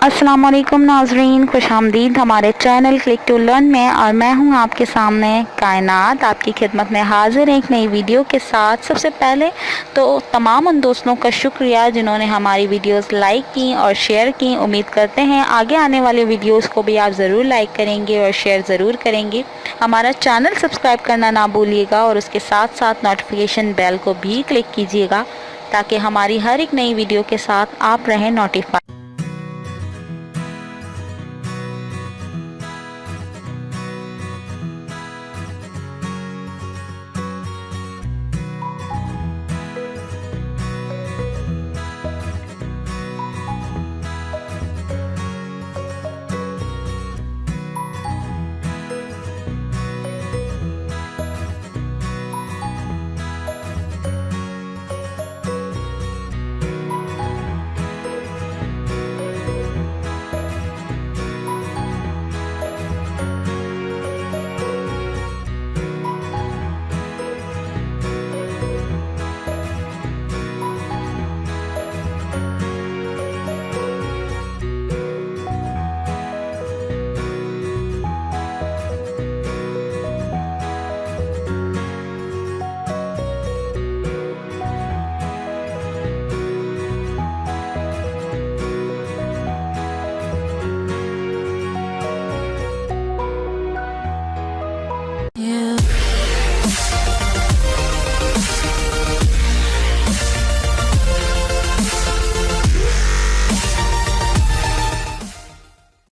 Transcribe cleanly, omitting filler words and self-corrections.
अस्सलाम वालेकुम नाज़रीन, खुशामदीद हमारे चैनल क्लिक टू लर्न में। और मैं हूं आपके सामने कायनात, आपकी खिदमत में हाजिर एक नई वीडियो के साथ। सबसे पहले तो तमाम उन दोस्तों का शुक्रिया जिन्होंने हमारी वीडियोस लाइक की और शेयर की। उम्मीद करते हैं आगे आने वाले वीडियोस को भी आप ज़रूर लाइक करेंगे और शेयर ज़रूर करेंगे। हमारा चैनल सब्सक्राइब करना ना भूलिएगा और उसके साथ साथ नोटिफिकेशन बेल को भी क्लिक कीजिएगा ताकि हमारी हर एक नई वीडियो के साथ आप रहें नोटिफाई।